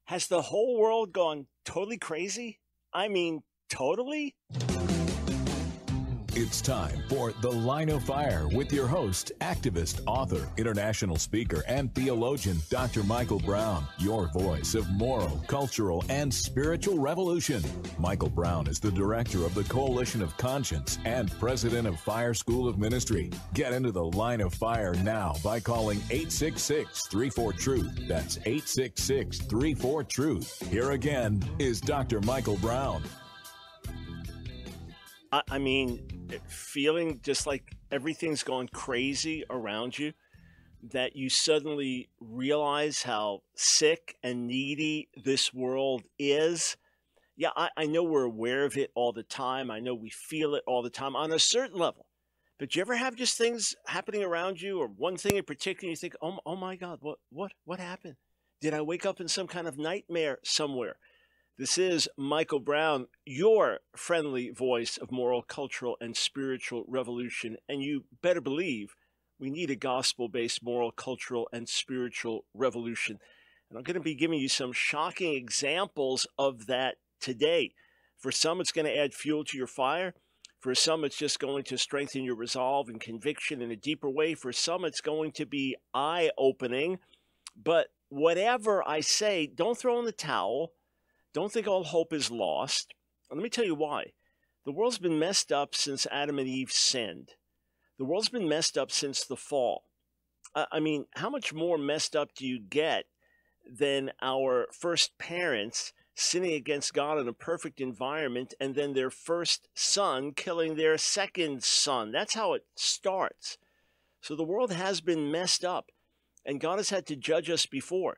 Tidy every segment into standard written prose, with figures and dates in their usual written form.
Has the whole world gone totally crazy? I mean, totally? It's time for The Line of Fire with your host, activist, author, international speaker, and theologian, Dr. Michael Brown, your voice of moral, cultural, and spiritual revolution. Michael Brown is the director of the Coalition of Conscience and president of Fire School of Ministry. Get into The Line of Fire now by calling 866-34-TRUTH. That's 866-34-TRUTH. Here again is Dr. Michael Brown. I mean, feeling just like everything's gone crazy around you, that you suddenly realize how sick and needy this world is. Yeah, I know we're aware of it all the time. I know we feel it all the time on a certain level. But you ever have just things happening around you, or one thing in particular, you think, oh my God, what happened? Did I wake up in some kind of nightmare somewhere? This is Michael Brown, your friendly voice of moral, cultural, and spiritual revolution. And you better believe we need a gospel-based moral, cultural, and spiritual revolution. And I'm going to be giving you some shocking examples of that today. For some, it's going to add fuel to your fire. For some, it's just going to strengthen your resolve and conviction in a deeper way. For some, it's going to be eye-opening. But whatever I say, don't throw in the towel. Don't think all hope is lost. And let me tell you why. The world's been messed up since Adam and Eve sinned. The world's been messed up since the fall. I mean, how much more messed up do you get than our first parents sinning against God in a perfect environment and then their first son killing their second son? That's how it starts. So the world has been messed up, and God has had to judge us before.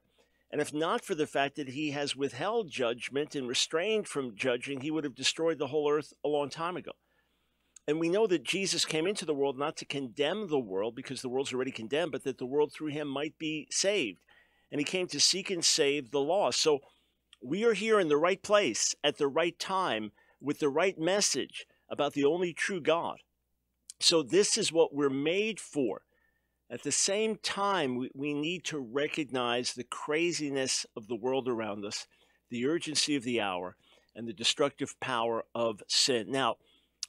And if not for the fact that he has withheld judgment and restrained from judging, he would have destroyed the whole earth a long time ago. And we know that Jesus came into the world not to condemn the world, because the world's already condemned, but that the world through him might be saved. And he came to seek and save the lost. So we are here in the right place at the right time with the right message about the only true God. So this is what we're made for. At the same time, we need to recognize the craziness of the world around us, the urgency of the hour, and the destructive power of sin. Now,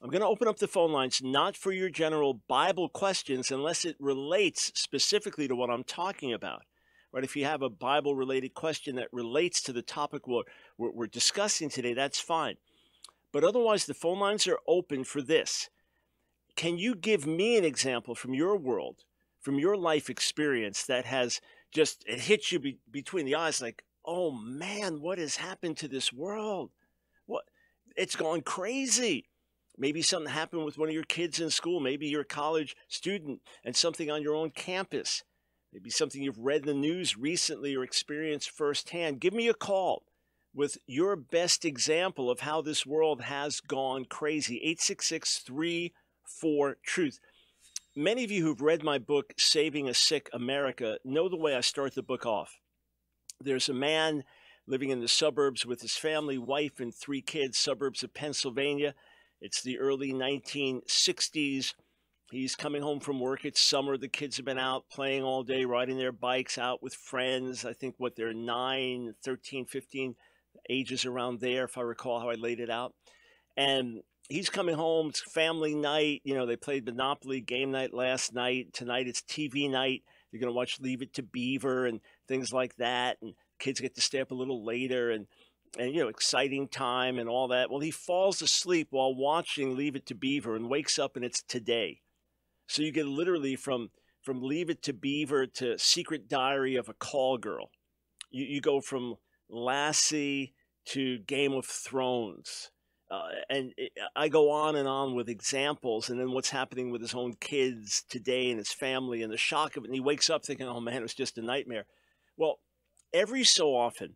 I'm going to open up the phone lines, not for your general Bible questions, unless it relates specifically to what I'm talking about. Right? If you have a Bible-related question that relates to the topic we're discussing today, that's fine. But otherwise, the phone lines are open for this. Can you give me an example from your world, from your life experience, that has just, it hits you between the eyes like, oh man, what has happened to this world? What? It's gone crazy. Maybe something happened with one of your kids in school. Maybe you're a college student and something on your own campus. Maybe something you've read in the news recently or experienced firsthand. Give me a call with your best example of how this world has gone crazy. 866-34-TRUTH. Many of you who've read my book, Saving a Sick America, know the way I start the book off. There's a man living in the suburbs with his family, wife, and 3 kids, suburbs of Pennsylvania. It's the early 1960s. He's coming home from work. It's summer. The kids have been out playing all day, riding their bikes out with friends. I think they're 9, 13, 15, ages around there, if I recall how I laid it out. And he's coming home. It's family night. You know, they played Monopoly game night last night. Tonight it's TV night. You're going to watch Leave It to Beaver and things like that. And kids get to stay up a little later and exciting time and all that. Well, he falls asleep while watching Leave It to Beaver and wakes up and it's today. So you get literally from Leave It to Beaver to Secret Diary of a Call Girl. You go from Lassie to Game of Thrones. I go on and on with examples, and then what's happening with his own kids today and his family and the shock of it. And he wakes up thinking, oh man, it was just a nightmare. Well, every so often,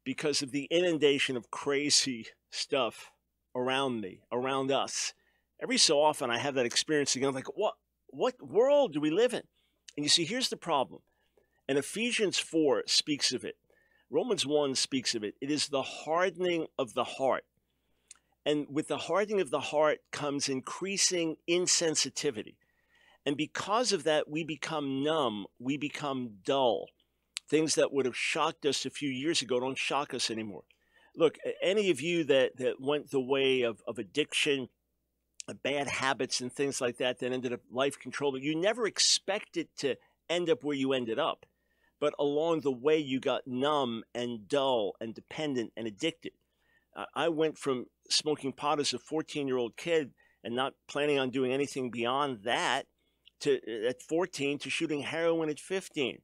because of the inundation of crazy stuff around me, around us, every so often I have that experience again, like, what world do we live in? And you see, here's the problem. And Ephesians 4 speaks of it. Romans 1 speaks of it. It is the hardening of the heart. And with the hardening of the heart comes increasing insensitivity. And because of that, we become numb, we become dull. Things that would have shocked us a few years ago don't shock us anymore. Look, any of you that went the way of addiction, bad habits and things like that ended up life controlling, you never expected to end up where you ended up. But along the way, you got numb and dull and dependent and addicted. I went from smoking pot as a 14-year-old kid and not planning on doing anything beyond that to at 14 to shooting heroin at 15.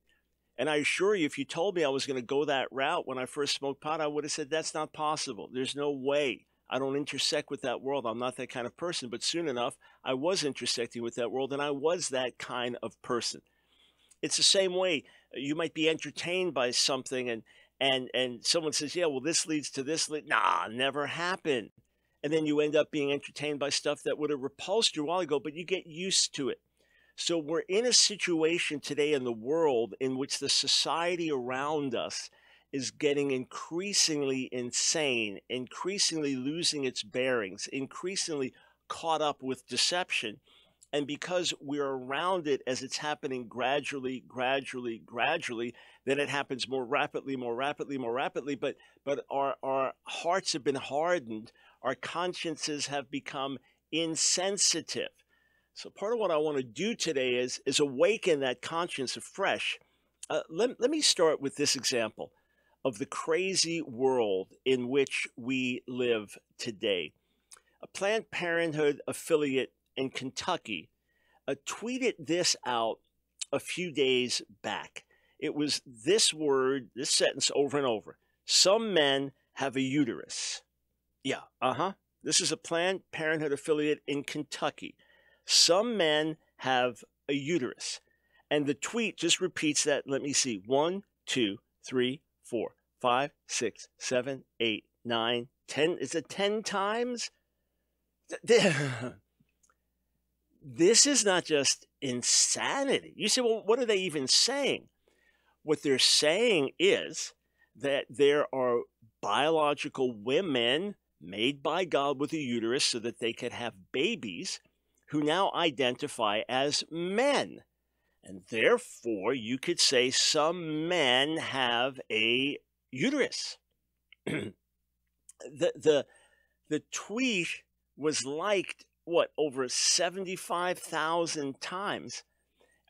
And I assure you, if you told me I was going to go that route when I first smoked pot, I would have said, that's not possible. There's no way. I don't intersect with that world. I'm not that kind of person. But soon enough, I was intersecting with that world, and I was that kind of person. It's the same way. You might be entertained by something, and someone says, yeah, well, this leads to this. Nah, never happened. And then you end up being entertained by stuff that would have repulsed you a while ago, but you get used to it. So we're in a situation today in the world in which the society around us is getting increasingly insane, increasingly losing its bearings, increasingly caught up with deception. And because we're around it as it's happening gradually, then it happens more rapidly. But our hearts have been hardened. Our consciences have become insensitive. So part of what I want to do today is awaken that conscience afresh. Let me start with this example of the crazy world in which we live today. A Planned Parenthood affiliate in Kentucky tweeted this out a few days back. It was this word, this sentence over and over. Some men have a uterus. Yeah, This is a Planned Parenthood affiliate in Kentucky. Some men have a uterus. And the tweet just repeats that. Let me see. 1, 2, 3, 4, 5, 6, 7, 8, 9, 10. Is it 10 times? This is not just insanity. You say, well, what are they even saying? What they're saying is that there are biological women made by God with a uterus so that they could have babies who now identify as men. And therefore, you could say some men have a uterus. The tweet was liked, over 75,000 times.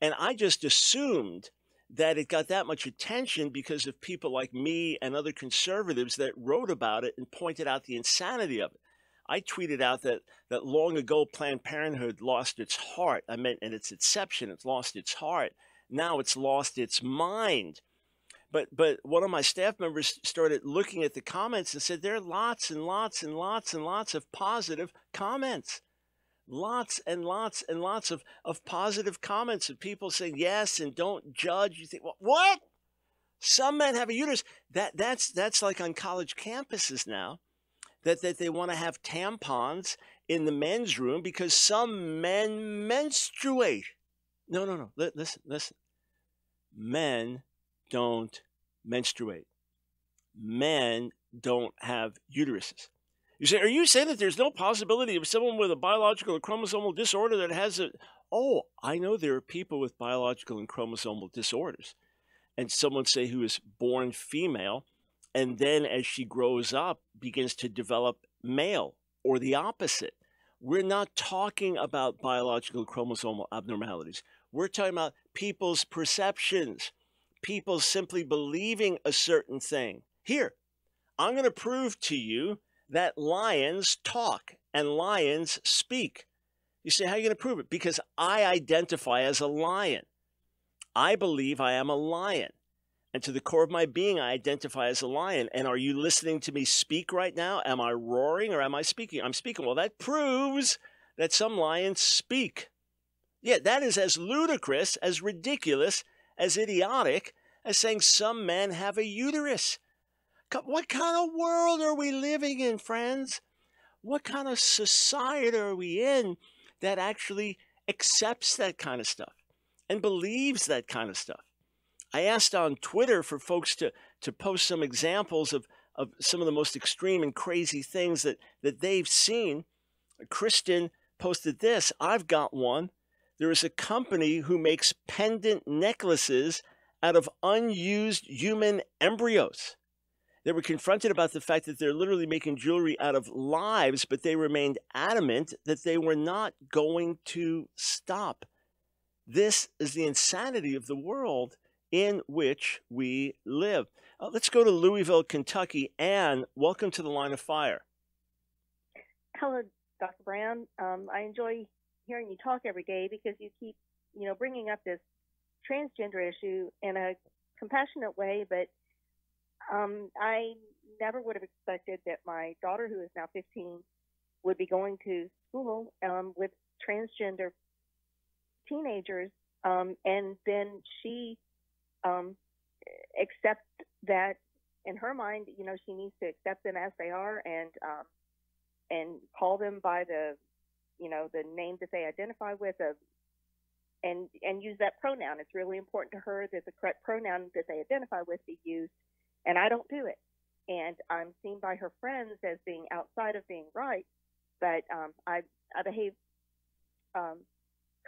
And I just assumed that it got that much attention because of people like me and other conservatives that wrote about it and pointed out the insanity of it. I tweeted out that long ago Planned Parenthood lost its heart. I meant in its inception, it's lost its heart. Now it's lost its mind. But one of my staff members started looking at the comments and said there are lots and lots and lots and lots of positive comments. Lots and lots and lots of positive comments of people saying yes and don't judge. You think, well, what? Some men have a uterus. That's like on college campuses now. That they want to have tampons in the men's room because some men menstruate. No. Listen. Men don't menstruate. Men don't have uteruses. You say, are you saying that there's no possibility of someone with a biological or chromosomal disorder that has a... Oh, I know there are people with biological and chromosomal disorders. And someone, say, who is born female, and then as she grows up, begins to develop male, or the opposite. We're not talking about biological chromosomal abnormalities. We're talking about people's perceptions, people simply believing a certain thing. Here, I'm going to prove to you that lions talk and lions speak. You say, how are you going to prove it? Because I identify as a lion. I believe I am a lion. And to the core of my being, I identify as a lion. And are you listening to me speak right now? Am I roaring or am I speaking? I'm speaking. Well, that proves that some lions speak. Yeah, that is as ludicrous, as ridiculous, as idiotic as saying some men have a uterus. What kind of world are we living in, friends? What kind of society are we in that actually accepts that kind of stuff and believes that kind of stuff? I asked on Twitter for folks to post some examples of some of the most extreme and crazy things that they've seen. Kristen posted this. I've got one. There is a company who makes pendant necklaces out of unused human embryos. They were confronted about the fact that they're literally making jewelry out of lives, but they remained adamant that they were not going to stop. This is the insanity of the world in which we live. Let's go to Louisville, Kentucky. Anne, welcome to the Line of Fire. Hello, Dr. Brown. I enjoy hearing you talk every day because you keep, bringing up this transgender issue in a compassionate way, but I never would have expected that my daughter, who is now 15, would be going to school with transgender teenagers, and then she accepts that in her mind, she needs to accept them as they are and call them by the name that they identify with, and use that pronoun. It's really important to her that the correct pronoun that they identify with be used, and I don't do it. And I'm seen by her friends as being outside of being right, but I behave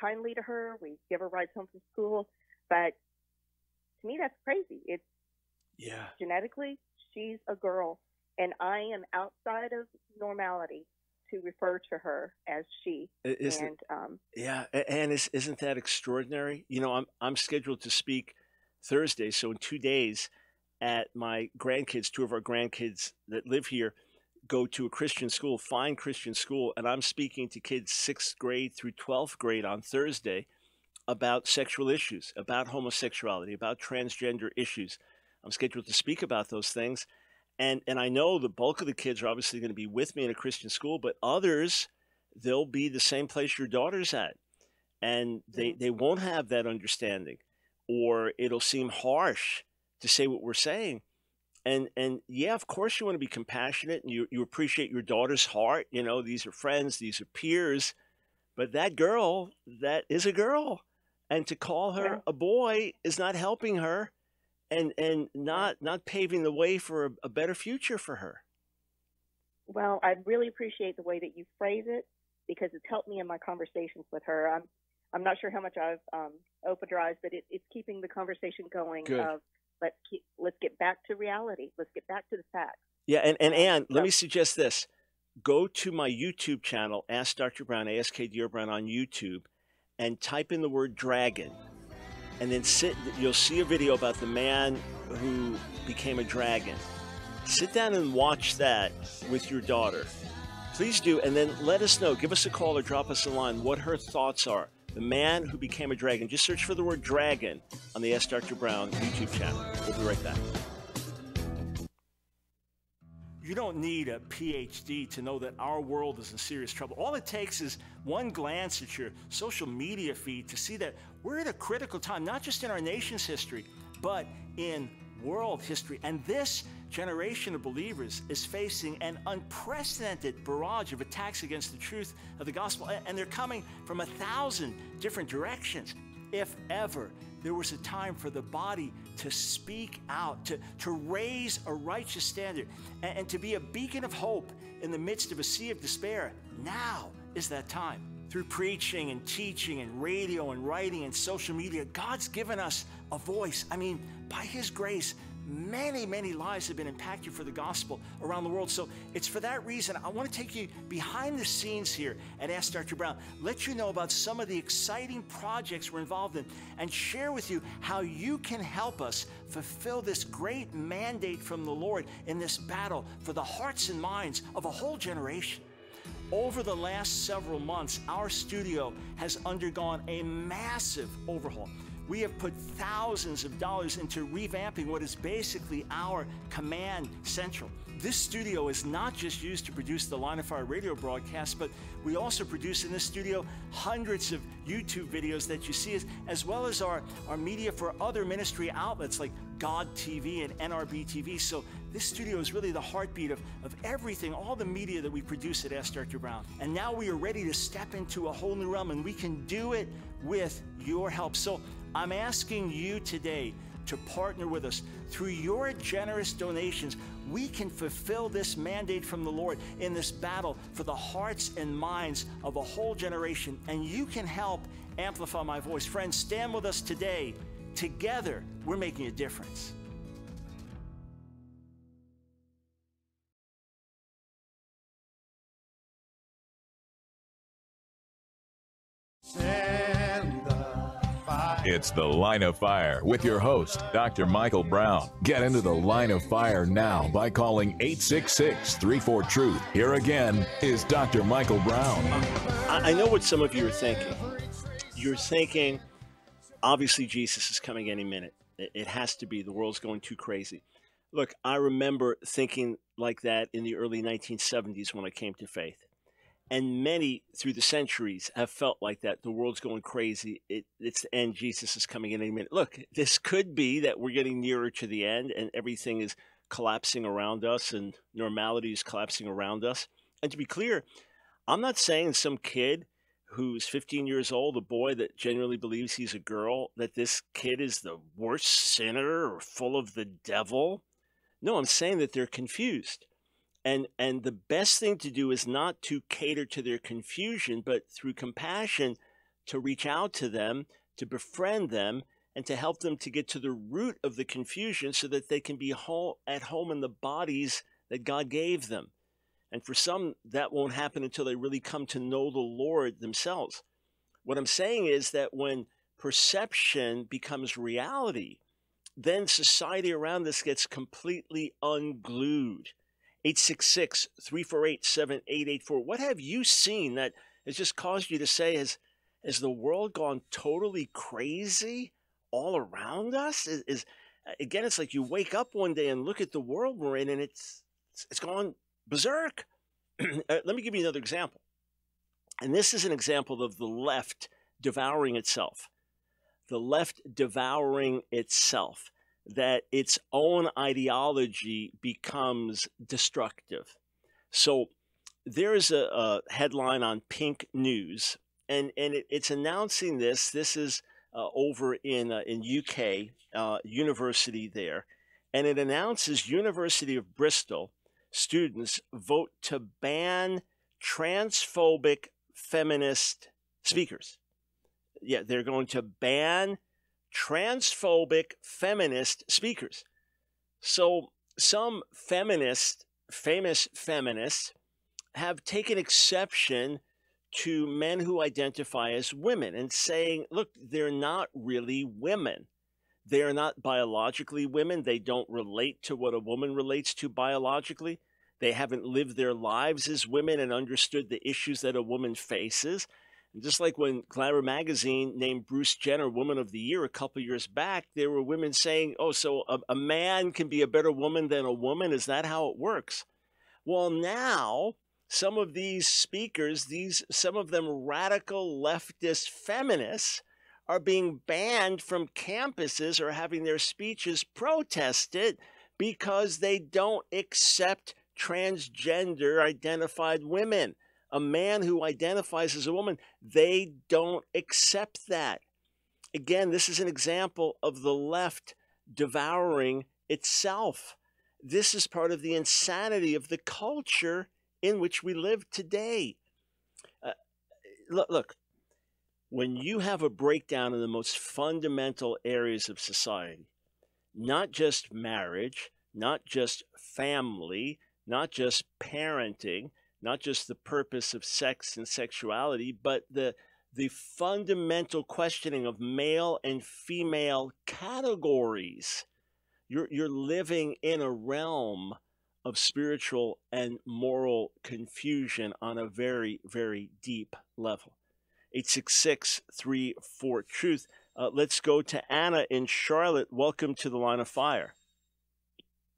kindly to her. We give her rides home from school, but to me that's crazy. It's genetically she's a girl, and I am outside of normality to refer to her as she. Isn't that extraordinary? I'm scheduled to speak Thursday, so in 2 days, at my grandkids, 2 of our grandkids that live here, go to a Christian school, fine Christian school, and I'm speaking to kids 6th grade through 12th grade on Thursday about sexual issues, about homosexuality, about transgender issues. I'm scheduled to speak about those things. And I know the bulk of the kids are obviously going to be with me in a Christian school, but others, they'll be the same place your daughter's at. And they won't have that understanding, or it'll seem harsh to say what we're saying. And yeah, of course you want to be compassionate, and you appreciate your daughter's heart. These are friends, these are peers, but that girl, that is a girl. And to call her a boy is not helping her, and not paving the way for a better future for her. Well, I really appreciate the way that you phrase it, because it's helped me in my conversations with her. I'm not sure how much I've opened her eyes, but it's keeping the conversation going. Good. Let's get back to reality. Let's get back to the facts. Yeah, and Anne, let me suggest this. Go to my YouTube channel, Ask Dr. Brown, ASK Brown on YouTube, and type in the word dragon. And then you'll see a video about the man who became a dragon. Sit down and watch that with your daughter. Please do, and then let us know. Give us a call or drop us a line what her thoughts are. The man who became a dragon. Just search for the word dragon on the Ask Dr. Brown YouTube channel. We'll be right back. You don't need a PhD to know that our world is in serious trouble. All it takes is one glance at your social media feed to see that we're at a critical time, not just in our nation's history, but in world history. And this generation of believers is facing an unprecedented barrage of attacks against the truth of the gospel, and they're coming from 1,000 different directions. If ever there was a time for the body to speak out, to raise a righteous standard, and to be a beacon of hope in the midst of a sea of despair, now is that time. Through preaching and teaching and radio and writing and social media, God's given us a voice. By His grace, many lives have been impacted for the gospel around the world. So it's for that reason I want to take you behind the scenes here at Ask Dr. Brown, let you know about some of the exciting projects we're involved in, and share with you how you can help us fulfill this great mandate from the Lord in this battle for the hearts and minds of a whole generation. Over the last several months, our studio has undergone a massive overhaul. We have put thousands of dollars into revamping what is basically our command central. This studio is not just used to produce the Line of Fire radio broadcast, but we also produce in this studio hundreds of YouTube videos that you see, as well as our media for other ministry outlets like God TV and NRB TV. So this studio is really the heartbeat of everything, all the media that we produce at Ask Dr. Brown. And now we are ready to step into a whole new realm, and we can do it with your help. So I'm asking you today to partner with us. Through your generous donations, we can fulfill this mandate from the Lord in this battle for the hearts and minds of a whole generation, and you can help amplify my voice. Friends, stand with us today Together, we're making a difference. It's The Line of Fire with your host, Dr. Michael Brown. Get into the Line of Fire now by calling 866-34-TRUTH. Here again is Dr. Michael Brown. I know what some of you are thinking. You're thinking, obviously, Jesus is coming any minute. It has to be. The world's going too crazy. Look, I remember thinking like that in the early 1970s when I came to faith. And many through the centuries have felt like that. The world's going crazy. It's the end. Jesus is coming in any minute. Look, this could be that we're getting nearer to the end and everything is collapsing around us and normality is collapsing around us. And to be clear, I'm not saying some kid who's 15 years old, a boy that genuinely believes he's a girl, that this kid is the worst sinner or full of the devil. No, I'm saying that they're confused. And the best thing to do is not to cater to their confusion, but through compassion to reach out to them, to befriend them, and to help them to get to the root of the confusion so that they can be at home in the bodies that God gave them. And for some, that won't happen until they really come to know the Lord themselves. What I'm saying is that when perception becomes reality, then society around us gets completely unglued. 866-348-7884. What have you seen that has just caused you to say, has the world gone totally crazy all around us? Again, it's like you wake up one day and look at the world we're in and it's gone berserk. Let me give you another example. And this is an example of the left devouring itself. The left devouring itself. That its own ideology becomes destructive. So there's a headline on Pink News, and it's announcing this. This is over in UK, university there, and it announces University of Bristol students vote to ban transphobic feminist speakers. Yeah, they're going to ban transphobic feminist speakers. So some famous feminists have taken exception to men who identify as women and saying, look, they're not really women. They are not biologically women. They don't relate to what a woman relates to biologically. They haven't lived their lives as women and understood the issues that a woman faces. Just like when Glamour magazine named Bruce Jenner Woman of the Year a couple years back, there were women saying, oh, so a man can be a better woman than a woman? Is that how it works? Well, now some of these speakers, some of them radical leftist feminists, are being banned from campuses or having their speeches protested because they don't accept transgender identified women. A man who identifies as a woman, they don't accept that. Again, this is an example of the left devouring itself. This is part of the insanity of the culture in which we live today. Look, when you have a breakdown in the most fundamental areas of society, not just marriage, not just family, not just parenting, not just the purpose of sex and sexuality, but the fundamental questioning of male and female categories. You're living in a realm of spiritual and moral confusion on a very, very deep level. 866-34-TRUTH. Let's go to Anna in Charlotte. Welcome to the Line of Fire.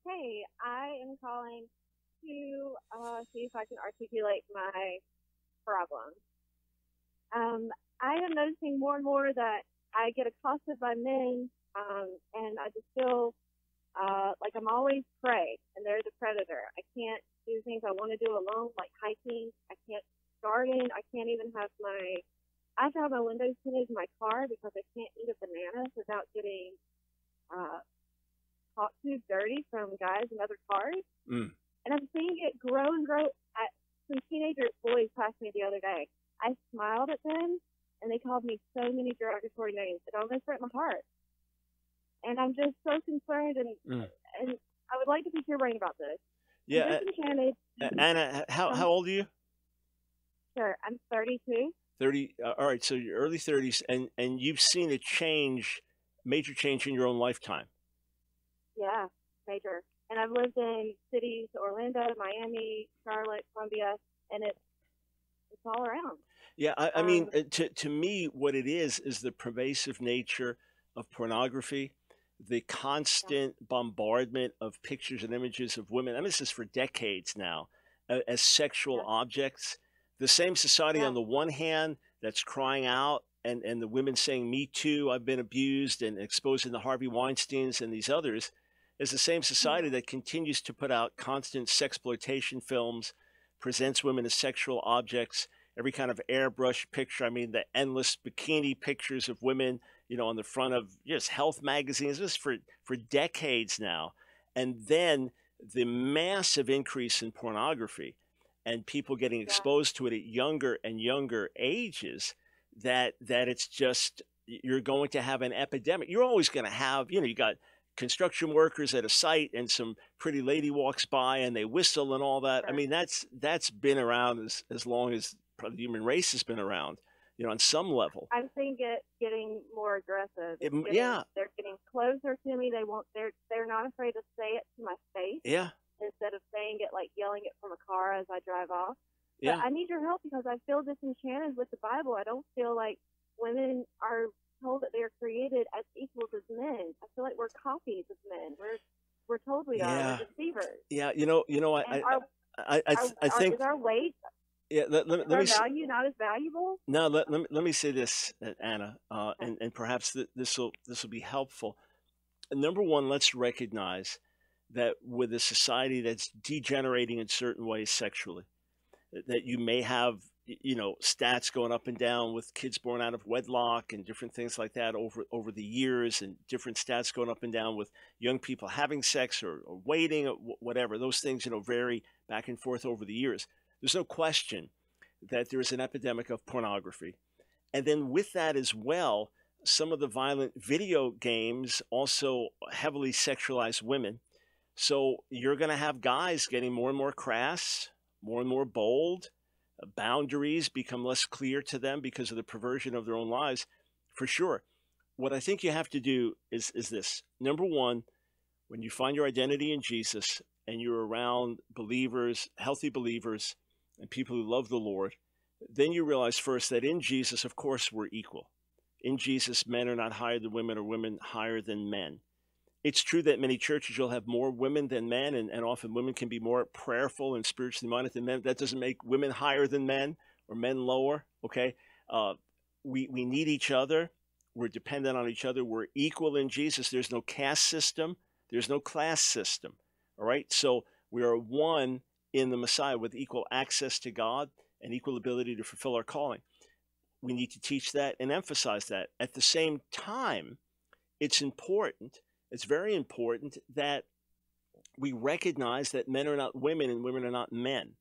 Hey, I am calling to see if I can articulate my problem. I am noticing more and more that I get accosted by men, and I just feel like I'm always prey, and they're the predator. I can't do things I want to do alone, like hiking. I can't garden. I can't even have I have to have my windows tinted in my car because I can't eat a banana without getting talked to dirty from guys in other cars. And I'm seeing it grow and grow. Some teenager boys passed me the other day. I smiled at them, and they called me so many derogatory names. It almost hurt my heart. and I'm just so concerned, Mm. and I would like to pick your brain about this. I'm Yeah, disenchanted. Anna, how old are you? Sure, I'm 32. 30. All right, so your early 30s, and you've seen a change, major change in your own lifetime. Yeah, major. And I've lived in cities, Orlando, Miami, Charlotte, Columbia, and it's all around. Yeah, I mean, Um, to me, what it is the pervasive nature of pornography, the yeah, constant bombardment of pictures and images of women. I mean, this is for decades now, as sexual yeah, objects. The same society, yeah, on the one hand, that's crying out, and the women saying, "Me too, I've been abused," and exposing the Harvey Weinsteins and these others, is the same society mhm, that continues to put out constant sexploitation films, presents women as sexual objects, every kind of airbrush picture. I mean, the endless bikini pictures of women, on the front of just health magazines, this for decades now. And then the massive increase in pornography and people getting yeah. exposed to it at younger and younger ages, that it's just, you're going to have an epidemic. You're always going to have, you got construction workers at a site and some pretty lady walks by and they whistle and all that. I Sure. mean, that's been around as long as probably the human race has been around, on some level. I'm seeing it getting more aggressive. Yeah, They're getting closer to me. They're not afraid to say it to my face yeah, instead of saying it like yelling it from a car as I drive off. But yeah, I need your help because I feel disenchanted with the Bible. I don't feel like women are told that they're created as equals as men. I feel like we're copies of men. We're told we are. yeah, We're deceivers. yeah. And I think, is our weight, yeah. is our value not as valuable? No, let me say this, Anna, Okay. and perhaps this will be helpful. Number one, let's recognize that with a society that's degenerating in certain ways sexually, that you may have, stats going up and down with kids born out of wedlock and different things like that over the years, and different stats going up and down with young people having sex or waiting, or whatever. Those things, vary back and forth over the years. There's no question that there is an epidemic of pornography. And then with that as well, some of the violent video games also heavily sexualize women. So you're going to have guys getting more and more crass, more and more bold. Boundaries become less clear to them because of the perversion of their own lives, for sure. What I think you have to do is this. Number one, when you find your identity in Jesus and you're around believers, healthy believers, and people who love the Lord, then you realize first that in Jesus, of course, we're equal. In Jesus, men are not higher than women or women higher than men. It's true that many churches you'll have more women than men, and often women can be more prayerful and spiritually minded than men. That doesn't make women higher than men or men lower, okay? We need each other. We're dependent on each other. We're equal in Jesus. There's no caste system. There's no class system, all right? So we are one in the Messiah with equal access to God and equal ability to fulfill our calling. We need to teach that and emphasize that. At the same time, it's very important that we recognize that men are not women and women are not men.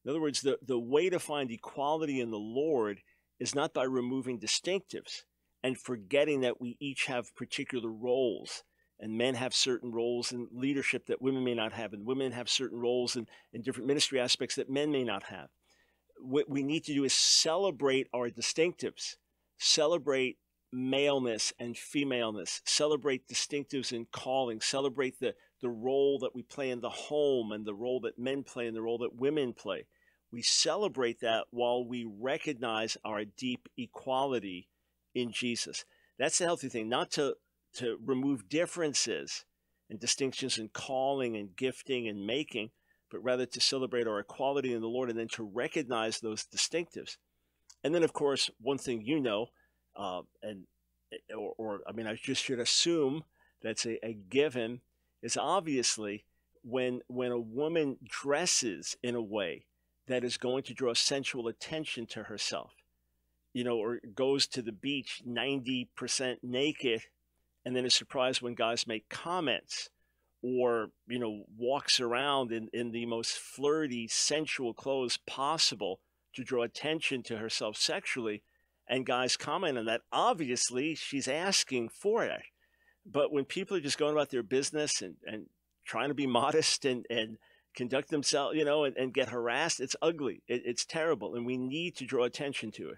In other words, the way to find equality in the Lord is not by removing distinctives and forgetting that we each have particular roles. And men have certain roles in leadership that women may not have, and women have certain roles in different ministry aspects that men may not have. What we need to do is celebrate our distinctives, celebrate maleness and femaleness, celebrate distinctives in calling, celebrate the role that we play in the home and the role that men play and the role that women play. We celebrate that while we recognize our deep equality in Jesus. That's the healthy thing, not to remove differences and distinctions in calling and gifting and making, but rather to celebrate our equality in the Lord and then to recognize those distinctives. And then, of course, one thing I mean, I just should assume that's a given, is obviously when a woman dresses in a way that is going to draw sensual attention to herself, or goes to the beach 90% naked and then is surprised when guys make comments, or walks around in the most flirty, sensual clothes possible to draw attention to herself sexually, and guys comment on that, obviously she's asking for it. But when people are just going about their business and trying to be modest and conduct themselves, and get harassed, it's ugly. It's terrible. And we need to draw attention to it.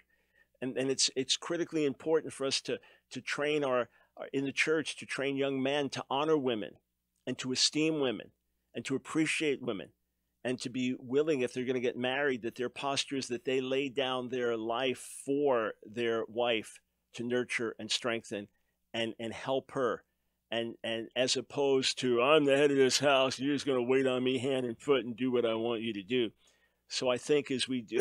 And it's critically important for us to train in the church, to train young men to honor women and to esteem women and to appreciate women and to be willing, if they're going to get married, that their posture is that they lay down their life for their wife to nurture and strengthen and help her. And as opposed to, I'm the head of this house, you're just going to wait on me hand and foot and do what I want you to do. So I think as we do,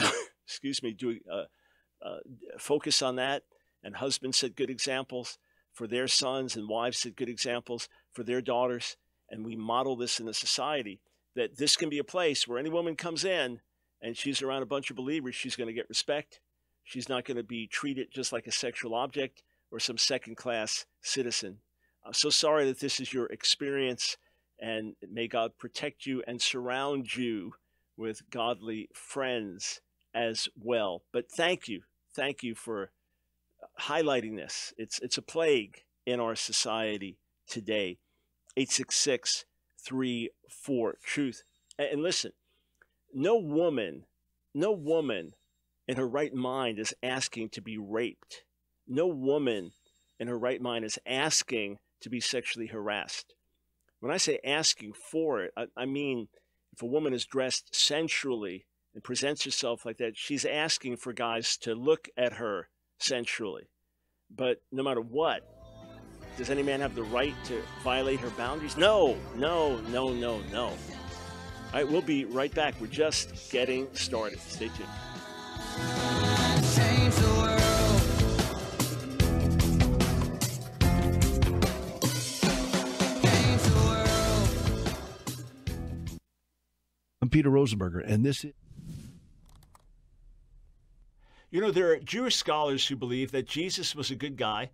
focus on that, and husbands set good examples for their sons and wives set good examples for their daughters, and we model this in the society, that this can be a place where any woman comes in and she's around a bunch of believers, she's going to get respect. She's not going to be treated just like a sexual object or some second-class citizen. I'm so sorry that this is your experience, and may God protect you and surround you with godly friends as well. But thank you for highlighting this. It's a plague in our society today. 866-34-TRUTH. And listen, no woman in her right mind is asking to be raped. No woman in her right mind is asking to be sexually harassed. When I say asking for it, I mean if a woman is dressed sensually and presents herself like that, she's asking for guys to look at her sensually. But no matter what, does any man have the right to violate her boundaries? No. All right, we'll be right back. We're just getting started. Stay tuned. Change the world. I'm Peter Rosenberger, and this is... There are Jewish scholars who believe that Jesus was a good guy,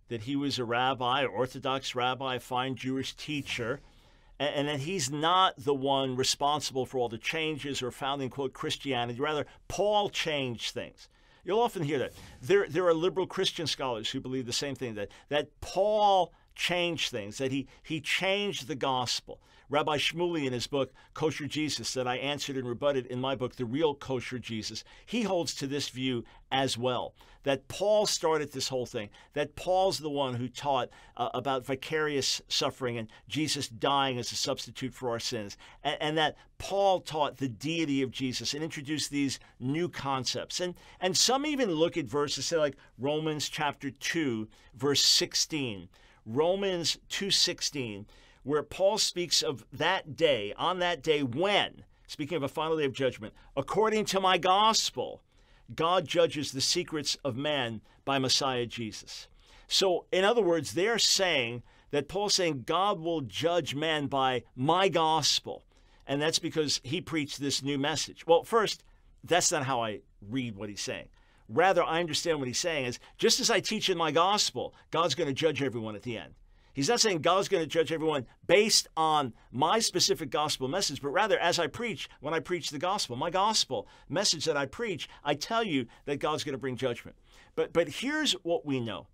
that he was a rabbi, Orthodox rabbi, a fine Jewish teacher, and that he's not the one responsible for all the changes or founding, quote, Christianity. Rather, Paul changed things. You'll often hear that. There are liberal Christian scholars who believe the same thing, that Paul changed things, that he changed the gospel. Rabbi Shmuley, in his book, Kosher Jesus, that I answered and rebutted in my book, The Real Kosher Jesus, he holds to this view as well, that Paul started this whole thing, that Paul's the one who taught about vicarious suffering and Jesus dying as a substitute for our sins, and that Paul taught the deity of Jesus and introduced these new concepts. And some even look at verses, say like Romans chapter 2, verse 16, Romans 2:16, where Paul speaks of that day, on that day when, speaking of a final day of judgment, according to my gospel, God judges the secrets of man by Messiah Jesus. So, in other words, they're saying that Paul's saying God will judge man by my gospel. And that's because he preached this new message. Well, first, that's not how I read what he's saying. Rather, I understand what he's saying is, just as I teach in my gospel, God's going to judge everyone at the end. He's not saying God's going to judge everyone based on my specific gospel message, but rather as I preach, when I preach the gospel, my gospel message that I preach, I tell you that God's going to bring judgment. But here's what we know.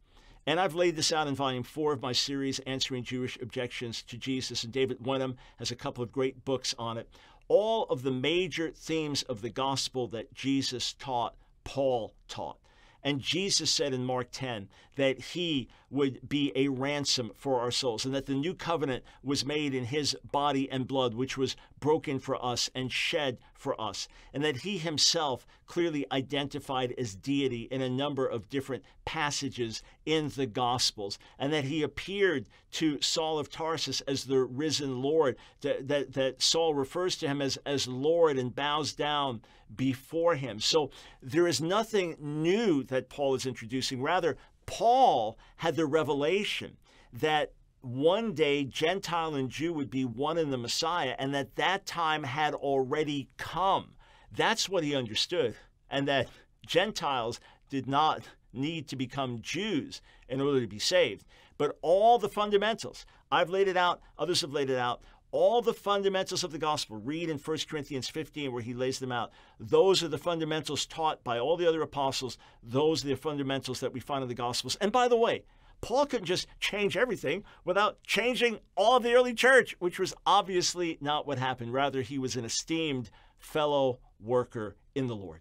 And I've laid this out in volume 4 of my series, Answering Jewish Objections to Jesus. And David Wenham has a couple of great books on it. All of the major themes of the gospel that Jesus taught, Paul taught. And Jesus said in Mark 10 that he would be a ransom for our souls, and that the new covenant was made in his body and blood, which was broken for us and shed for us, and that he himself clearly identified as deity in a number of different passages in the Gospels, and that he appeared to Saul of Tarsus as the risen Lord, that Saul refers to him as Lord and bows down before him. So there is nothing new that Paul is introducing. Rather, Paul had the revelation that one day Gentile and Jew would be one in the Messiah, and that time had already come. That's what he understood, and that Gentiles did not need to become Jews in order to be saved. But all the fundamentals, I've laid it out, others have laid it out, all the fundamentals of the gospel, read in 1 Corinthians 15 where he lays them out. Those are the fundamentals taught by all the other apostles. Those are the fundamentals that we find in the Gospels. And by the way, Paul couldn't just change everything without changing all of the early church, which was obviously not what happened. Rather, he was an esteemed fellow worker in the Lord.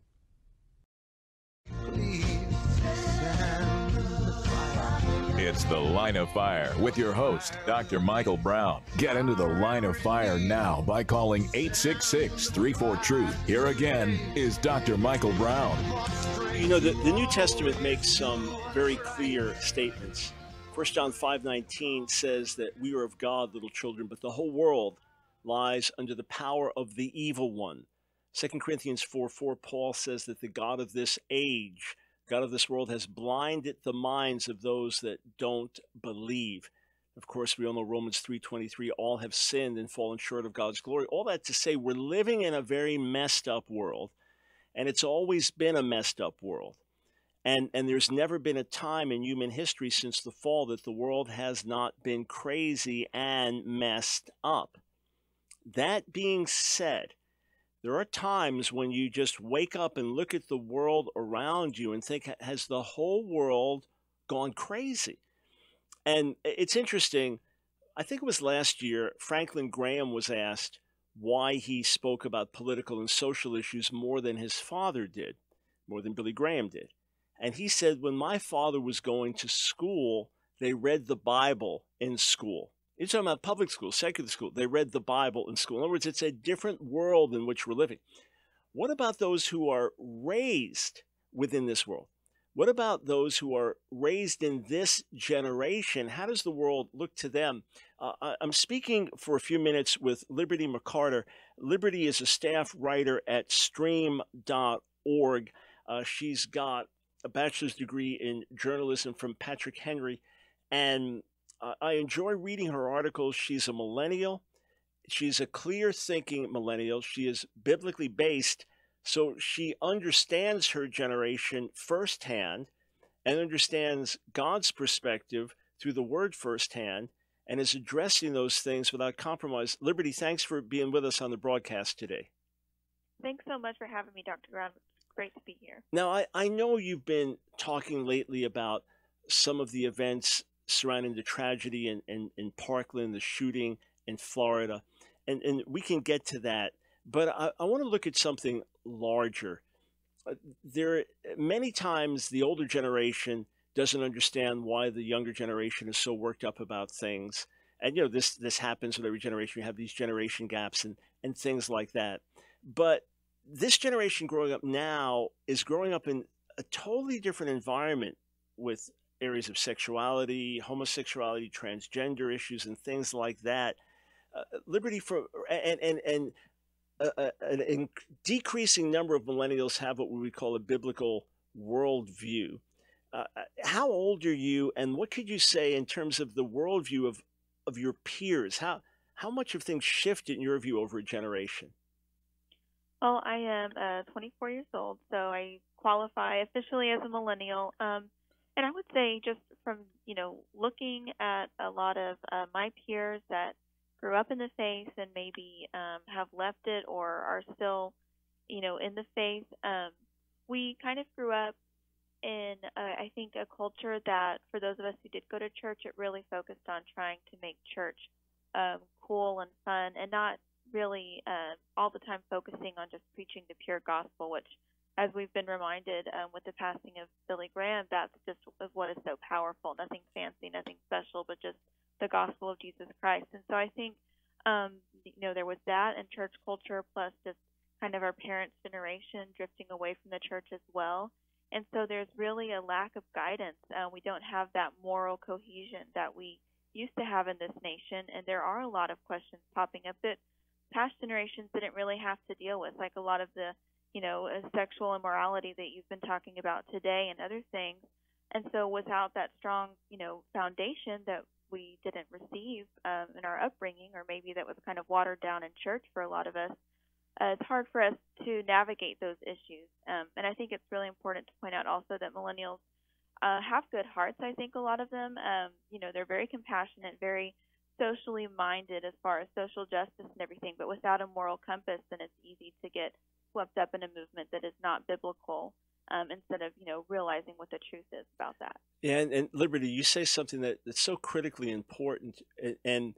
It's The Line of Fire with your host, Dr. Michael Brown. Get into the Line of Fire now by calling 866-34-TRUTH. Here again is Dr. Michael Brown. You know, the New Testament makes some very clear statements. 1 John 5:19 says that we are of God, little children, but the whole world lies under the power of the evil one. 2 Corinthians 4:4, Paul says that the God of this age, God of this world, has blinded the minds of those that don't believe. Of course, we all know Romans 3:23, all have sinned and fallen short of God's glory. All that to say, we're living in a very messed up world, and it's always been a messed up world. And there's never been a time in human history since the fall that the world has not been crazy and messed up. That being said, there are times when you just wake up and look at the world around you and think, has the whole world gone crazy? And it's interesting. I think it was last year, Franklin Graham was asked why he spoke about political and social issues more than his father did, more than Billy Graham did. And he said, when my father was going to school, they read the Bible in school. You're talking about public school, secular school. They read the Bible in school. In other words, it's a different world in which we're living. What about those who are raised within this world? What about those who are raised in this generation? How does the world look to them? I'm speaking for a few minutes with Liberty McCarter. Liberty is a staff writer at stream.org. She's got a bachelor's degree in journalism from Patrick Henry, and I enjoy reading her articles. She's a millennial. She's a clear-thinking millennial. She is biblically based, so she understands her generation firsthand and understands God's perspective through the Word firsthand and is addressing those things without compromise. Liberty, thanks for being with us on the broadcast today. Thanks so much for having me, Dr. Brown. Great to be here. Now, I know you've been talking lately about some of the events surrounding the tragedy in Parkland, the shooting in Florida, and we can get to that. But I want to look at something larger. There, many times the older generation doesn't understand why the younger generation is so worked up about things. And, you know, this happens with every generation. You have these generation gaps and things like that. But this generation growing up now is growing up in a totally different environment with areas of sexuality, homosexuality, transgender issues, and things like that. Liberty for and a decreasing number of millennials have what we would call a biblical worldview. How old are you, and what could you say in terms of the worldview of your peers? How much have things shifted in your view over a generation? Well, I am 24 years old, so I qualify officially as a millennial. And I would say just from, looking at a lot of my peers that grew up in the faith and maybe have left it or are still, in the faith, we kind of grew up in, I think, a culture that for those of us who did go to church, it really focused on trying to make church cool and fun and not really all the time focusing on just preaching the pure gospel, which, as we've been reminded with the passing of Billy Graham, that's just what is so powerful. Nothing fancy, nothing special, but just the gospel of Jesus Christ. And so I think, there was that and church culture, plus just kind of our parents' generation drifting away from the church as well. And so there's really a lack of guidance. We don't have that moral cohesion that we used to have in this nation. And there are a lot of questions popping up that past generations didn't really have to deal with, like a lot of the, sexual immorality that you've been talking about today and other things. And so without that strong, foundation that we didn't receive in our upbringing, or maybe that was kind of watered down in church for a lot of us, it's hard for us to navigate those issues. And I think it's really important to point out also that millennials have good hearts. I think a lot of them, they're very compassionate, very socially minded as far as social justice and everything, but without a moral compass, then it's easy to get swept up in a movement that is not biblical. instead of, realizing what the truth is about that. Yeah, and Liberty, you say something that's so critically important, and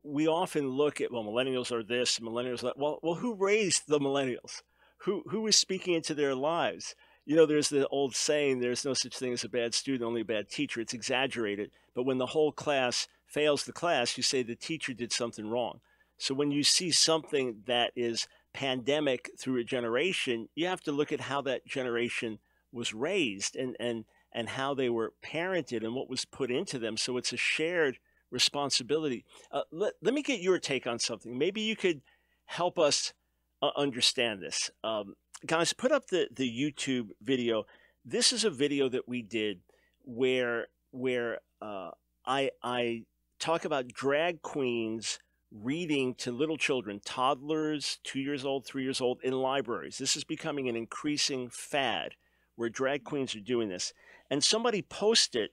we often look at, well, millennials are this, millennials that. Well, who raised the millennials? Who is speaking into their lives? There's the old saying, there's no such thing as a bad student, only a bad teacher. It's exaggerated, but when the whole class fails the class, you say the teacher did something wrong. So when you see something that is pandemic through a generation, you have to look at how that generation was raised and how they were parented and what was put into them. So it's a shared responsibility. Let me get your take on something. Maybe you could help us understand this. Guys, put up the YouTube video. This is a video that we did where I talk about drag queens reading to little children, toddlers, 2 years old, 3 years old, in libraries. This is becoming an increasing fad where drag queens are doing this. And somebody posted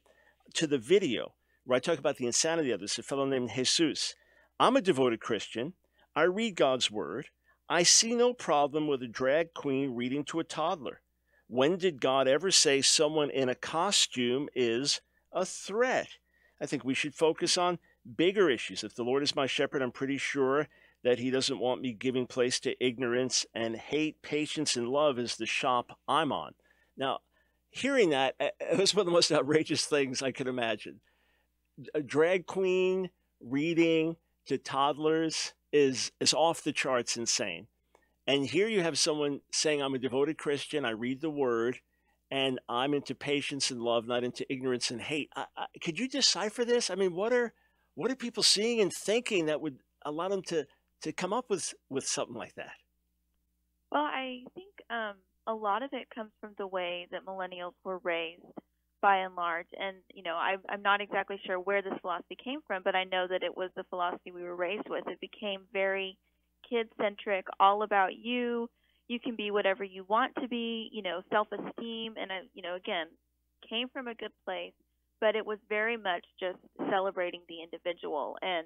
to the video where I talk about the insanity of this, a fellow named Jesus. I'm a devoted Christian. I read God's word. I see no problem with a drag queen reading to a toddler. When did God ever say someone in a costume is a threat? I think we should focus on bigger issues. If the Lord is my shepherd, I'm pretty sure that he doesn't want me giving place to ignorance and hate. Patience and love is the shop I'm on. Now, hearing that, it was one of the most outrageous things I could imagine. A drag queen reading to toddlers is off the charts insane. And here you have someone saying, I'm a devoted Christian, I read the word, and I'm into patience and love, not into ignorance and hate. Could you decipher this? I mean, what are people seeing and thinking that would allow them to come up with something like that? Well, I think a lot of it comes from the way that millennials were raised, by and large. And, I'm not exactly sure where this philosophy came from, but I know that it was the philosophy we were raised with. It became very kid-centric, all about you. You can be whatever you want to be, self-esteem. And, again, came from a good place, but it was very much just celebrating the individual. And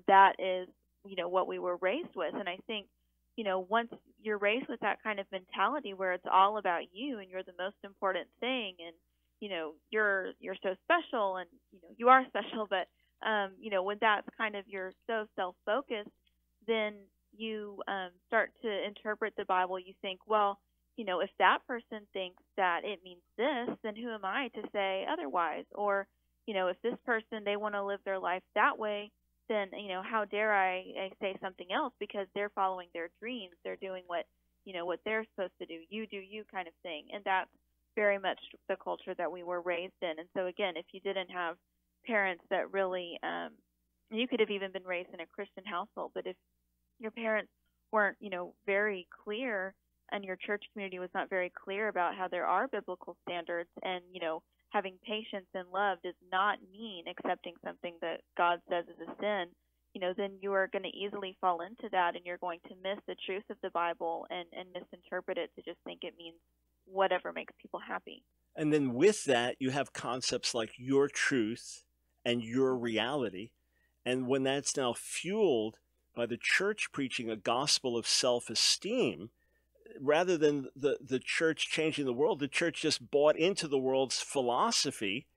that is, what we were raised with. And I think, once you're raised with that kind of mentality where it's all about you and you're the most important thing, and you're so special, and you are special, but when that's kind of, you're so self-focused, then you start to interpret the Bible. You think, well, if that person thinks that it means this, then who am I to say otherwise? Or if this person, they want to live their life that way, then how dare I say something else, because they're following their dreams, they're doing what they're supposed to do, you do you kind of thing. And that's very much the culture that we were raised in. And so again, if you didn't have parents that really you could have even been raised in a Christian household, but if your parents weren't very clear, and your church community was not very clear about how there are biblical standards, and having patience and love does not mean accepting something that God says is a sin, then you are going to easily fall into that, and you're going to miss the truth of the Bible and misinterpret it to just think it means whatever makes people happy. And then with that, you have concepts like your truth and your reality. And when that's now fueled by the church preaching a gospel of self-esteem, rather than the church changing the world, the church just bought into the world's philosophy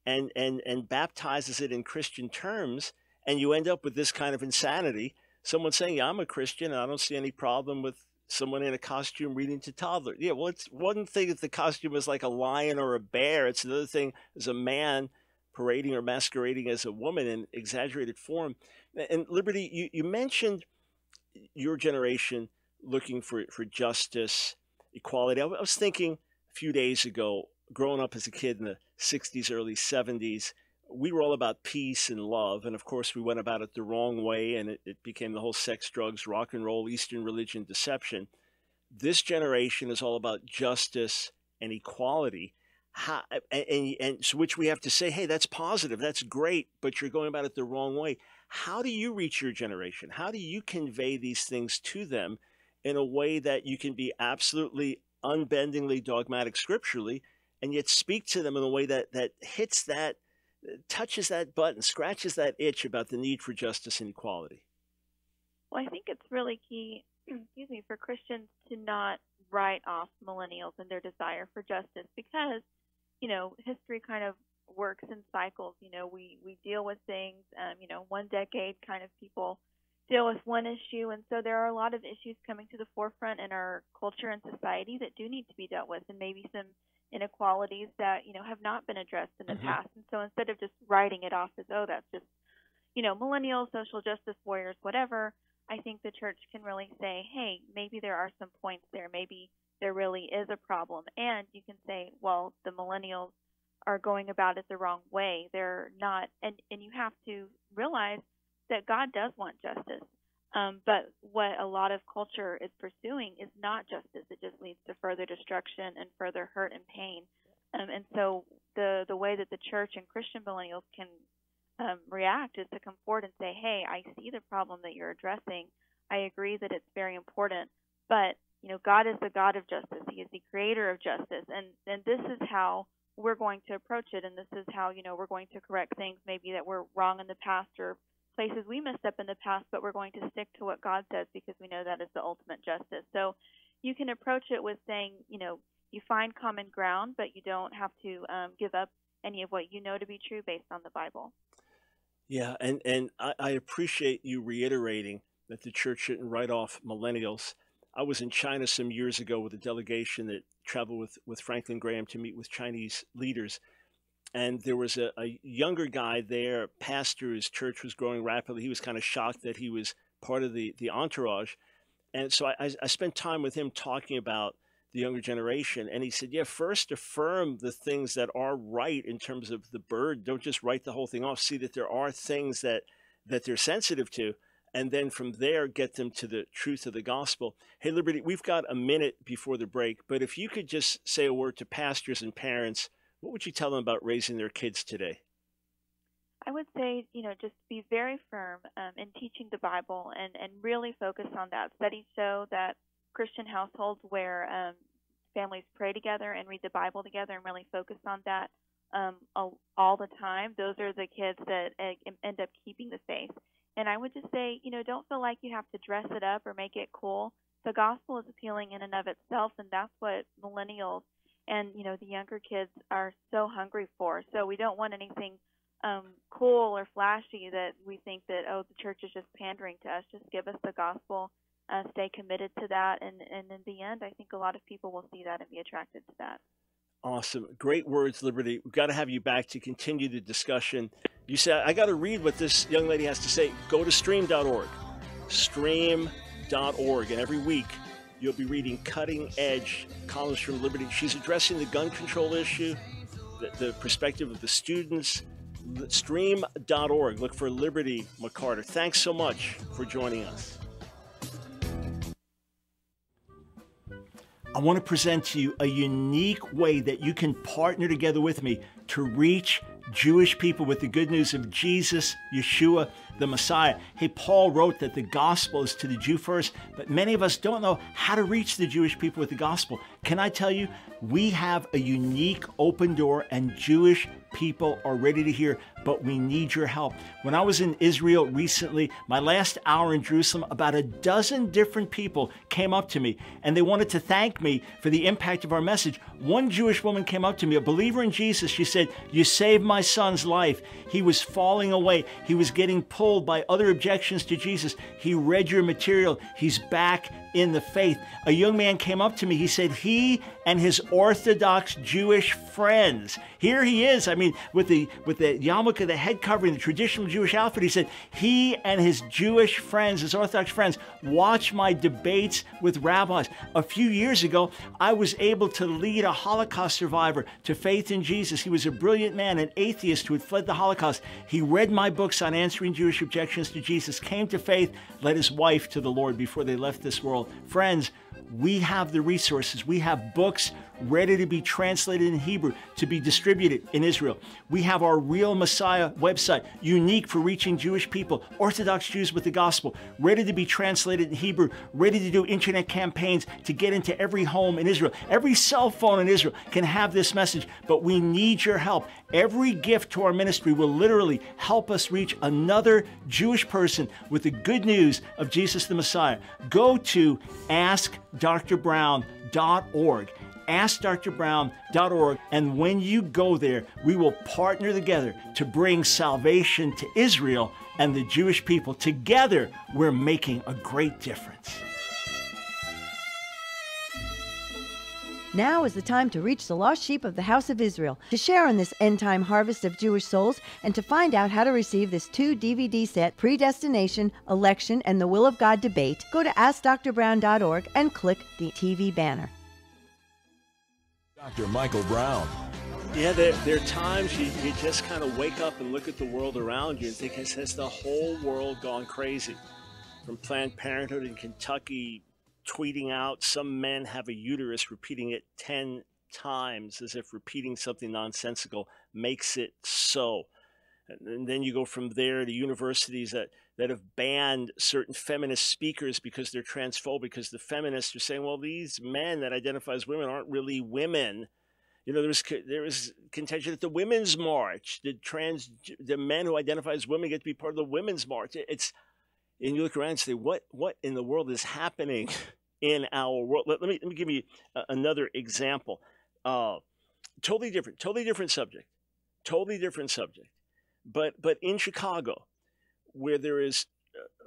and baptizes it in Christian terms, and you end up with this kind of insanity. Someone saying, yeah, I'm a Christian, and I don't see any problem with someone in a costume reading to toddler. Yeah, well, it's one thing if the costume is like a lion or a bear. It's another thing as a man parading or masquerading as a woman in exaggerated form. And Liberty, you mentioned your generation looking for justice, equality. I was thinking a few days ago, growing up as a kid in the 60s, early 70s, we were all about peace and love. And of course, we went about it the wrong way, and it became the whole sex, drugs, rock and roll, Eastern religion deception. This generation is all about justice and equality. And so which we have to say, hey, that's positive, that's great, but you're going about it the wrong way. How do you reach your generation? How do you convey these things to them in a way that you can be absolutely unbendingly dogmatic scripturally, and yet speak to them in a way that hits that, touches that button, scratches that itch about the need for justice and equality? Well, I think it's really key, for Christians to not write off millennials and their desire for justice because, history kind of works in cycles. We deal with things, one decade kind of people deal with one issue. And so there are a lot of issues coming to the forefront in our culture and society that do need to be dealt with, and maybe some inequalities that, have not been addressed in the past. And so instead of just writing it off as, oh, that's just, millennials, social justice warriors, whatever, I think the church can really say, hey, maybe there are some points there. Maybe there really is a problem. And you can say, well, the millennials are going about it the wrong way. They're not, and you have to realize that God does want justice. But what a lot of culture is pursuing is not justice. It just leads to further destruction and further hurt and pain. And so the way that the church and Christian millennials can react is to come forward and say, hey, I see the problem that you're addressing. I agree that it's very important. But, God is the God of justice. He is the creator of justice. And this is how we're going to approach it. And this is how, we're going to correct things maybe that were wrong in the past or places we messed up in the past, but we're going to stick to what God says because we know that is the ultimate justice. So you can approach it with saying, you find common ground, but you don't have to give up any of what you know to be true based on the Bible. Yeah, and I appreciate you reiterating that the church shouldn't write off millennials. I was in China some years ago with a delegation that traveled with Franklin Graham to meet with Chinese leaders. And there was a younger guy there, pastor. His church was growing rapidly. He was kind of shocked that he was part of the entourage. And so I spent time with him talking about the younger generation. And he said, yeah, first affirm the things that are right in terms of the bird. Don't just write the whole thing off. See that there are things that they're sensitive to. And then from there, get them to the truth of the gospel. Hey, Liberty, we've got a minute before the break. But if you could just say a word to pastors and parents, what would you tell them about raising their kids today? I would say, just be very firm in teaching the Bible and really focus on that. Studies show that Christian households where families pray together and read the Bible together and really focus on that all the time, those are the kids that end up keeping the faith. And I would just say, don't feel like you have to dress it up or make it cool. The gospel is appealing in and of itself, and that's what millennials and, the younger kids are so hungry for. So we don't want anything cool or flashy that we think that, oh, the church is just pandering to us. Just give us the gospel, stay committed to that. And in the end, I think a lot of people will see that and be attracted to that. Awesome. Great words, Liberty. We've got to have you back to continue the discussion. You said, I got to read what this young lady has to say. Go to stream.org, stream.org. And every week, you'll be reading cutting-edge columns from Liberty. She's addressing the gun control issue, the perspective of the students. Stream.org. Look for Liberty McCarter. Thanks so much for joining us. I want to present to you a unique way that you can partner together with me to reach Jewish people with the good news of Jesus, Yeshua, the Messiah. Hey, Paul wrote that the gospel is to the Jew first, but many of us don't know how to reach the Jewish people with the gospel. Can I tell you, we have a unique open door and Jewish people are ready to hear, but we need your help. When I was in Israel recently, my last hour in Jerusalem, about a dozen different people came up to me and they wanted to thank me for the impact of our message. One Jewish woman came up to me, a believer in Jesus. She said, "You saved my son's life. He was falling away. He was getting pulled by other objections to Jesus. He read your material. He's back in the faith." A young man came up to me. He said he and his Orthodox Jewish friends, here he is, with the yarmulke, the head covering, the traditional Jewish outfit. He said he and his Jewish friends, his Orthodox friends, watch my debates with rabbis. A few years ago, I was able to lead a Holocaust survivor to faith in Jesus. He was a brilliant man, an atheist who had fled the Holocaust. He read my books on answering Jewish objections to Jesus, came to faith, led his wife to the Lord before they left this world. Friends, we have the resources. We have books, ready to be translated in Hebrew to be distributed in Israel. We have our Real Messiah website, unique for reaching Jewish people, Orthodox Jews with the gospel, ready to be translated in Hebrew, ready to do internet campaigns to get into every home in Israel. Every cell phone in Israel can have this message, but we need your help. Every gift to our ministry will literally help us reach another Jewish person with the good news of Jesus the Messiah. Go to AskDrBrown.org. AskDrBrown.org. And when you go there, we will partner together to bring salvation to Israel and the Jewish people. Together, we're making a great difference. Now is the time to reach the lost sheep of the house of Israel, to share in this end-time harvest of Jewish souls, and to find out how to receive this 2-DVD set, Predestination, Election, and the Will of God Debate. Go to AskDrBrown.org and click the TV banner. Dr. Michael Brown. Yeah, there are times you just kind of wake up and look at the world around you and think, has the whole world gone crazy? From Planned Parenthood in Kentucky tweeting out, some men have a uterus, repeating it 10 times as if repeating something nonsensical makes it so. And then you go from there to universities that have banned certain feminist speakers because they're transphobic, because the feminists are saying, well, these men that identify as women aren't really women. You know, there was contention at the Women's March. The men who identify as women get to be part of the Women's March. And you look around and say, what in the world is happening in our world? Let me give you another example. Totally different subject. But in Chicago, where there is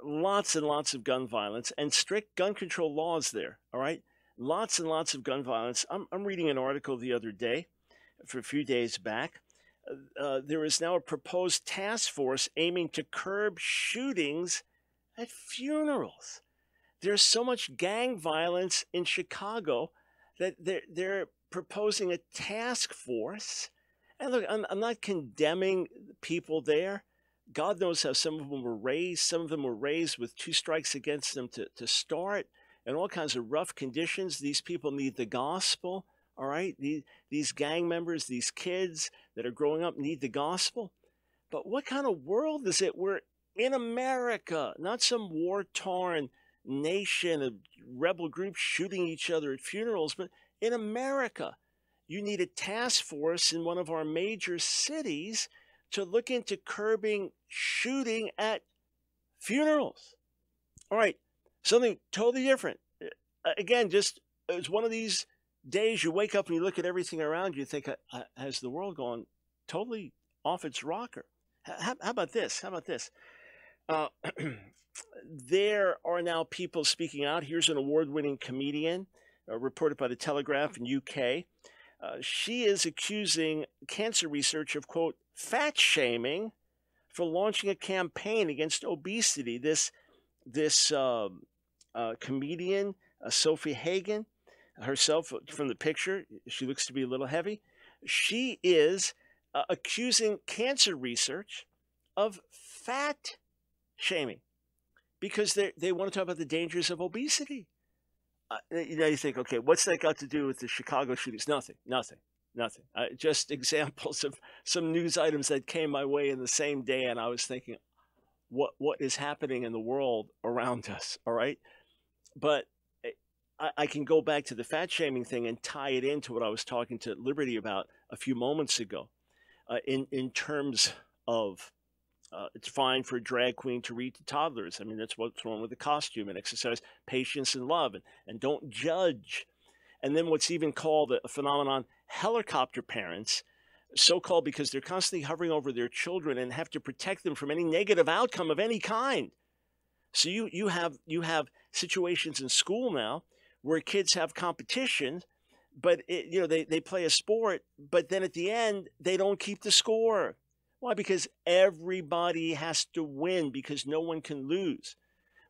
lots and lots of gun violence and strict gun control laws there, all right? Lots and lots of gun violence. I'm reading an article the other day, for a few days back. There is now a proposed task force aiming to curb shootings at funerals. There's so much gang violence in Chicago that they're proposing a task force. And look, I'm not condemning people there. God knows how some of them were raised. Some of them were raised with 2 strikes against them to start, and all kinds of rough conditions. These people need the gospel, all right? These gang members, these kids that are growing up need the gospel. But what kind of world is it? We're in America, not some war-torn nation of rebel groups shooting each other at funerals, but in America. You need a task force in one of our major cities to look into curbing shooting at funerals. All right, something totally different. Again, just it's one of these days you wake up and you look at everything around you, think, has the world gone totally off its rocker? How about this? There are now people speaking out. Here's an award-winning comedian, reported by the Telegraph in UK. She is accusing cancer research of, quote, fat shaming for launching a campaign against obesity. This comedian, Sophie Hagen, herself from the picture, she looks to be a little heavy. She is accusing cancer research of fat shaming because they want to talk about the dangers of obesity. You think, okay, what's that got to do with the Chicago shootings? Nothing. Just examples of some news items that came my way in the same day, and I was thinking, what is happening in the world around us, all right? But I can go back to the fat shaming thing and tie it into what I was talking to Liberty about a few moments ago, in terms of it's fine for a drag queen to read to toddlers. I mean, that's what's wrong with the costume, and exercise patience and love, and don't judge. And then what's even called a phenomenon, helicopter parents, so-called because they're constantly hovering over their children and have to protect them from any negative outcome of any kind. So you have situations in school now where kids have competition, but they play a sport, but then at the end they don't keep the score. Why? Because everybody has to win, because no one can lose.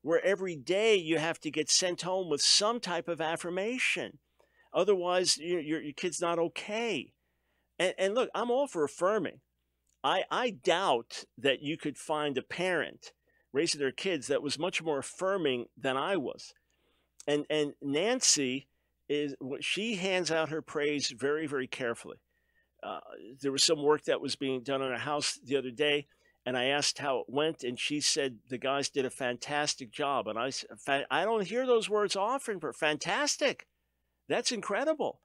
Where every day you have to get sent home with some type of affirmation. Otherwise, your kid's not okay. And look, I'm all for affirming. I doubt that you could find a parent raising their kids that was much more affirming than I was. And Nancy is she hands out her praise very, very carefully. There was some work that was being done on her house the other day, and I asked how it went, and she said the guys did a fantastic job. And I said, I don't hear those words often, but fantastic. That's incredible.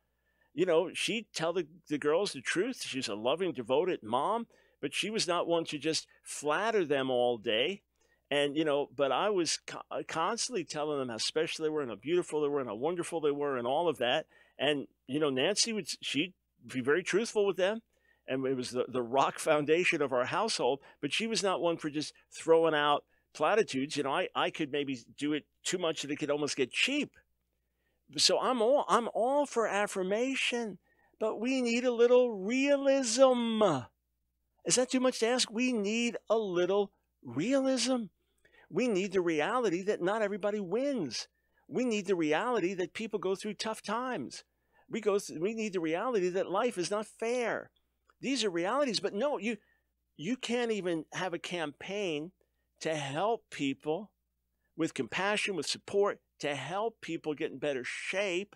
You know, she'd tell the girls the truth. She's a loving, devoted mom, but she was not one to just flatter them all day. And, you know, but I was constantly telling them how special they were and how beautiful they were and how wonderful they were and all of that. And, you know, she'd be very truthful with them. And it was the rock foundation of our household, but she was not one for just throwing out platitudes. You know, I could maybe do it too much that it could almost get cheap. So I'm all for affirmation, but we need a little realism. Is that too much to ask? We need a little realism. We need the reality that not everybody wins. We need the reality that people go through tough times. We need the reality that life is not fair. These are realities, but no, you can't even have a campaign to help people with compassion, with support, to help people get in better shape,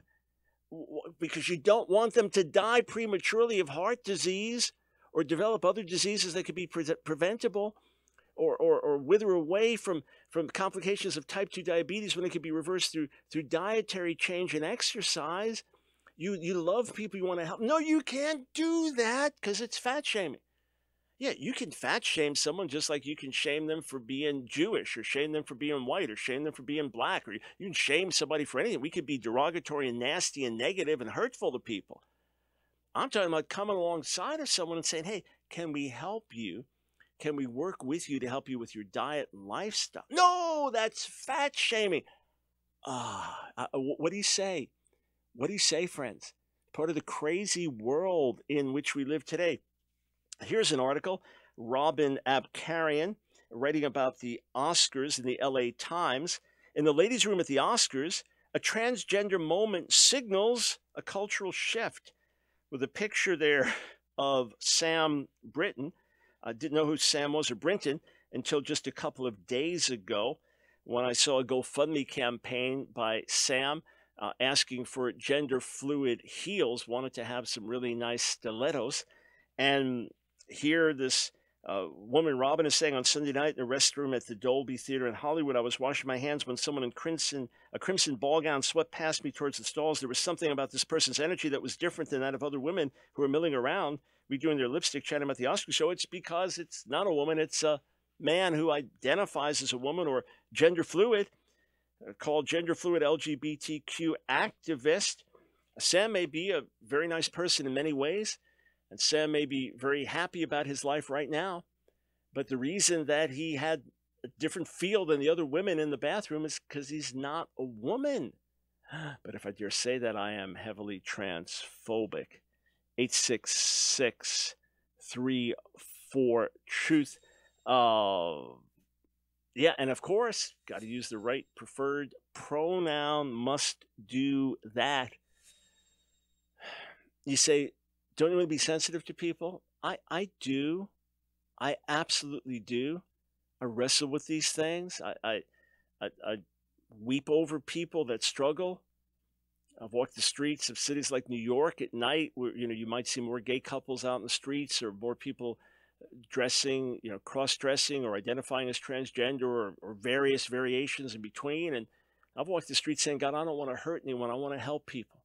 because you don't want them to die prematurely of heart disease or develop other diseases that could be preventable, or wither away from complications of type 2 diabetes when it could be reversed through dietary change and exercise. You love people, you want to help. No, you can't do that because it's fat shaming. Yeah, you can fat shame someone just like you can shame them for being Jewish, or shame them for being white, or shame them for being black, or you can shame somebody for anything. We could be derogatory and nasty and negative and hurtful to people. I'm talking about coming alongside of someone and saying, hey, can we help you? Can we work with you to help you with your diet and lifestyle? No, that's fat shaming. What do you say? What do you say, friends? Part of the crazy world in which we live today. Here's an article, Robin Abkarian, writing about the Oscars in the LA Times. In the ladies' room at the Oscars, a transgender moment signals a cultural shift. With a picture there of Sam Brinton. I didn't know who Sam was, or Brinton, until just a couple of days ago when I saw a GoFundMe campaign by Sam asking for gender fluid heels, wanted to have some really nice stilettos. And here this woman, Robin, is saying, on Sunday night in the restroom at the Dolby Theater in Hollywood, I was washing my hands when someone in a crimson ball gown swept past me towards the stalls. There was something about this person's energy that was different than that of other women who were milling around, redoing their lipstick, chatting about the Oscar show. It's because it's not a woman, it's a man who identifies as a woman or gender fluid, called gender fluid LGBTQ activist. Sam may be a very nice person in many ways, and Sam may be very happy about his life right now, but the reason that he had a different feel than the other women in the bathroom is because he's not a woman. But if I dare say that, I am heavily transphobic. 866-34-TRUTH. Yeah, and of course, got to use the right preferred pronoun, must do that. You say, don't you want to be sensitive to people? I do. I absolutely do. I wrestle with these things. I weep over people that struggle. I've walked the streets of cities like New York at night, where you might see more gay couples out in the streets, or more people dressing, cross-dressing or identifying as transgender, or various variations in between. And I've walked the streets saying, God, I don't want to hurt anyone. I want to help people.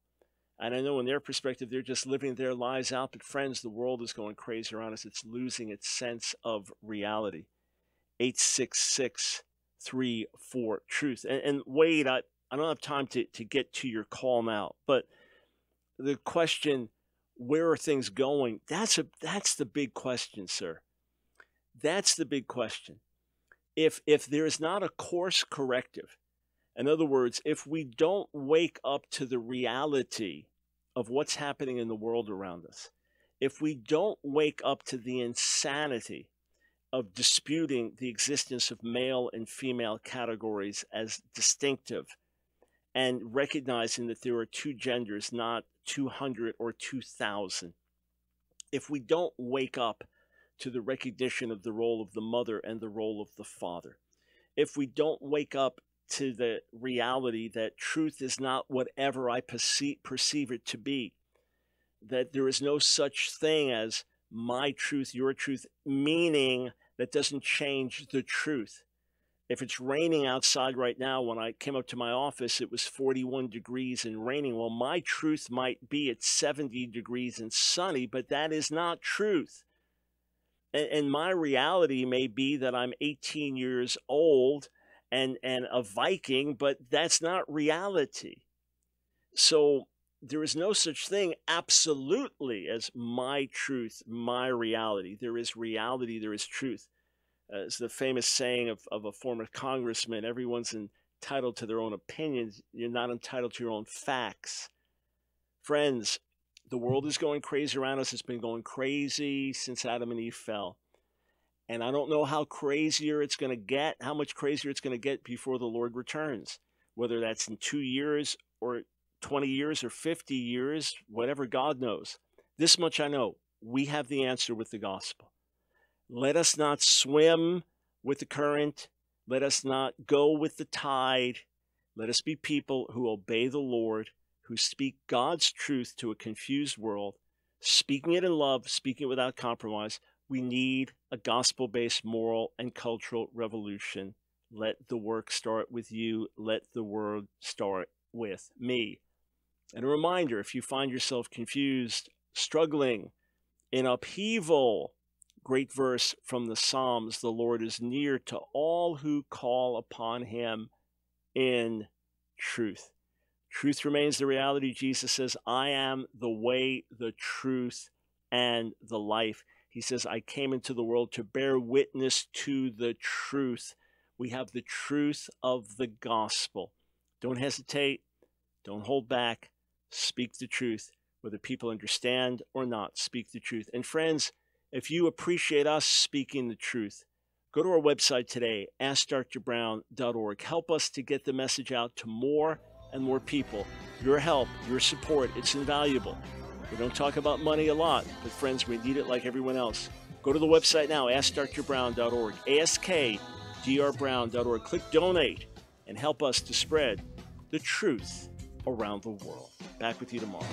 And I know in their perspective, they're just living their lives out. But friends, the world is going crazy around us. It's losing its sense of reality. 866-34-TRUTH. And Wade, I don't have time to get to your call now, but the question, where are things going? That's the big question, sir. That's the big question. If there is not a course corrective, in other words, if we don't wake up to the reality of what's happening in the world around us, if we don't wake up to the insanity of disputing the existence of male and female categories as distinctive, and recognizing that there are two genders, not 200 or 2,000, if we don't wake up to the recognition of the role of the mother and the role of the father, if we don't wake up to the reality that truth is not whatever I perceive it to be, that there is no such thing as my truth, your truth, meaning that doesn't change the truth. If it's raining outside right now, when I came up to my office, it was 41 degrees and raining. Well, my truth might be it's 70 degrees and sunny, but that is not truth. And my reality may be that I'm 18 years old and a Viking, but that's not reality. So there is no such thing absolutely as my truth, my reality. There is reality, there is truth. It's the famous saying of a former congressman, everyone's entitled to their own opinions. You're not entitled to your own facts. Friends, the world is going crazy around us. It's been going crazy since Adam and Eve fell. And I don't know how crazier it's going to get, how much crazier it's going to get before the Lord returns, whether that's in 2 years or 20 years or 50 years, whatever God knows. This much I know, we have the answer with the gospel. Let us not swim with the current. Let us not go with the tide. Let us be people who obey the Lord, who speak God's truth to a confused world, speaking it in love, speaking it without compromise. We need a gospel-based moral and cultural revolution. Let the work start with you. Let the word start with me. And a reminder, if you find yourself confused, struggling, in upheaval, great verse from the Psalms, the Lord is near to all who call upon him in truth. Truth remains the reality. Jesus says, I am the way, the truth, and the life. He says, I came into the world to bear witness to the truth. We have the truth of the gospel. Don't hesitate. Don't hold back. Speak the truth. Whether people understand or not, speak the truth. And friends, if you appreciate us speaking the truth, go to our website today, AskDrBrown.org. Help us to get the message out to more and more people. Your help, your support, it's invaluable. We don't talk about money a lot, but friends, we need it like everyone else. Go to the website now, AskDrBrown.org, AskDrBrown.org. Click donate and help us to spread the truth around the world. Back with you tomorrow.